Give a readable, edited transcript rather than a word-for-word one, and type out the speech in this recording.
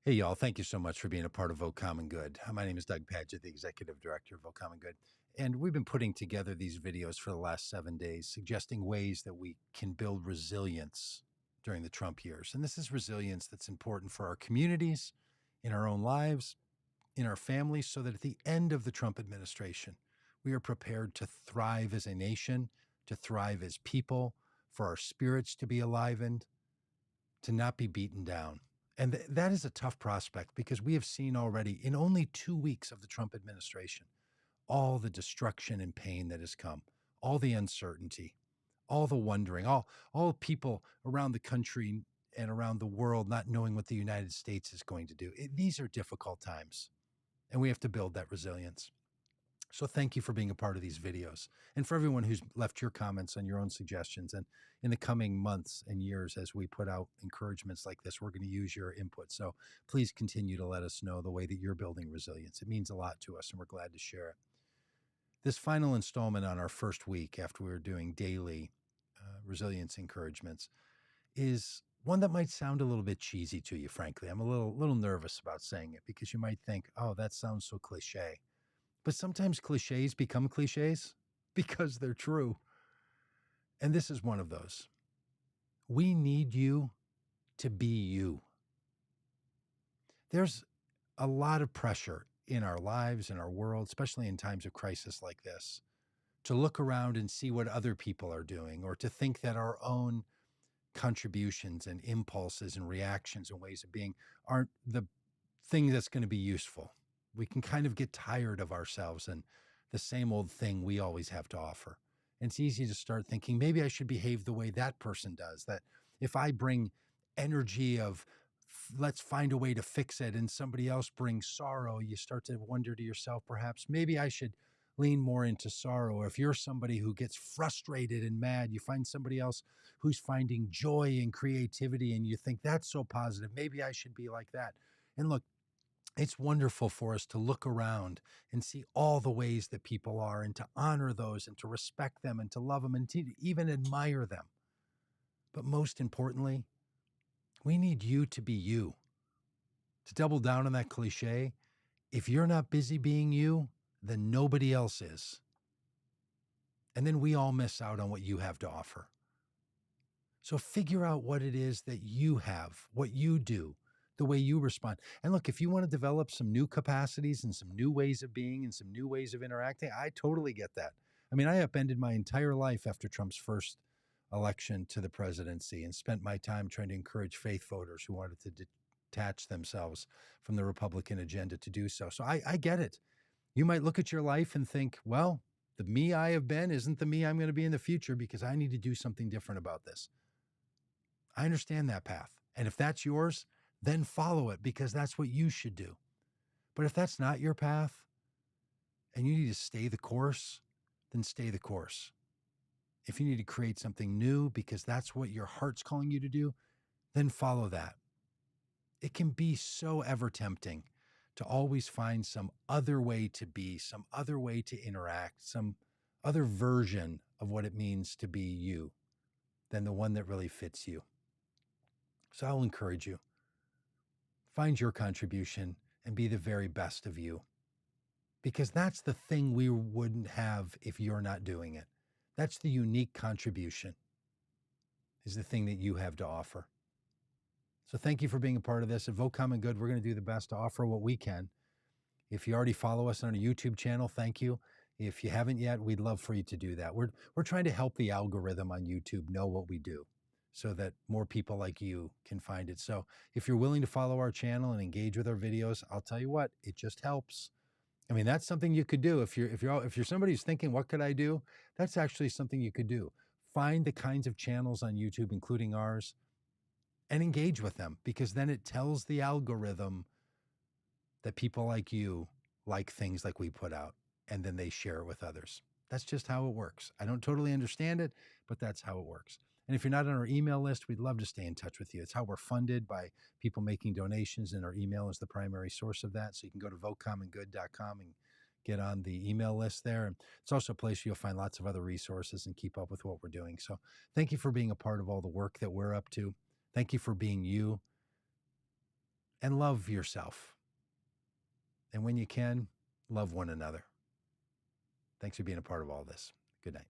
Hey, y'all. Thank you so much for being a part of Vote Common Good. My name is Doug Padgett, the Executive Director of Vote Common Good. And we've been putting together these videos for the last 7 days, suggesting ways that we can build resilience during the Trump years. And this is resilience that's important for our communities, in our own lives, in our families, so that at the end of the Trump administration, we are prepared to thrive as a nation, to thrive as people, for our spirits to be alivened, to not be beaten down. And that is a tough prospect because we have seen already in only 2 weeks of the Trump administration, all the destruction and pain that has come, all the uncertainty, all the wondering, all people around the country and around the world not knowing what the United States is going to do. These are difficult times, and we have to build that resilience. So thank you for being a part of these videos, and for everyone who's left your comments on your own suggestions. And in the coming months and years, as we put out encouragements like this, we're going to use your input. So please continue to let us know the way that you're building resilience. It means a lot to us, and we're glad to share it. This final installment on our first week after we were doing daily resilience encouragements is one that might sound a little bit cheesy to you, frankly. I'm a little nervous about saying it because you might think, oh, that sounds so cliche. But sometimes cliches become cliches because they're true. And this is one of those. We need you to be you. There's a lot of pressure in our lives, in our world, especially in times of crisis like this, to look around and see what other people are doing, or to think that our own contributions and impulses and reactions and ways of being aren't the thing that's going to be useful. We can kind of get tired of ourselves and the same old thing we always have to offer. And it's easy to start thinking, maybe I should behave the way that person does, that if I bring energy of let's find a way to fix it and somebody else brings sorrow, you start to wonder to yourself, perhaps maybe I should lean more into sorrow. Or if you're somebody who gets frustrated and mad, you find somebody else who's finding joy and creativity and you think that's so positive, maybe I should be like that. And look, it's wonderful for us to look around and see all the ways that people are and to honor those and to respect them and to love them and to even admire them. But most importantly, we need you to be you. To double down on that cliche, if you're not busy being you, then nobody else is. And then we all miss out on what you have to offer. So figure out what it is that you have, what you do, the way you respond. And look, if you want to develop some new capacities and some new ways of being and some new ways of interacting, I totally get that. I mean, I upended my entire life after Trump's first election to the presidency and spent my time trying to encourage faith voters who wanted to detach themselves from the Republican agenda to do so. So I get it. You might look at your life and think, well, the me I have been isn't the me I'm going to be in the future because I need to do something different about this. I understand that path. And if that's yours, then follow it because that's what you should do. But if that's not your path and you need to stay the course, then stay the course. If you need to create something new because that's what your heart's calling you to do, then follow that. It can be so ever tempting to always find some other way to be, some other way to interact, some other version of what it means to be you than the one that really fits you. So I'll encourage you. Find your contribution and be the very best of you. Because that's the thing we wouldn't have if you're not doing it. That's the unique contribution, is the thing that you have to offer. So thank you for being a part of this. At Vote Common Good, we're going to do the best to offer what we can. If you already follow us on our YouTube channel, thank you. If you haven't yet, we'd love for you to do that. We're trying to help the algorithm on YouTube know what we do so that more people like you can find it. So if you're willing to follow our channel and engage with our videos, I'll tell you what, it just helps. I mean, that's something you could do. If you're somebody who's thinking, what could I do? That's actually something you could do. Find the kinds of channels on YouTube, including ours, and engage with them, because then it tells the algorithm that people like you like things like we put out, and then they share it with others. That's just how it works. I don't totally understand it, but that's how it works. And if you're not on our email list, we'd love to stay in touch with you. It's how we're funded, by people making donations, and our email is the primary source of that. So you can go to votecommongood.com and get on the email list there. And it's also a place you'll find lots of other resources and keep up with what we're doing. So thank you for being a part of all the work that we're up to. Thank you for being you. and love yourself. And when you can, love one another. Thanks for being a part of all this. Good night.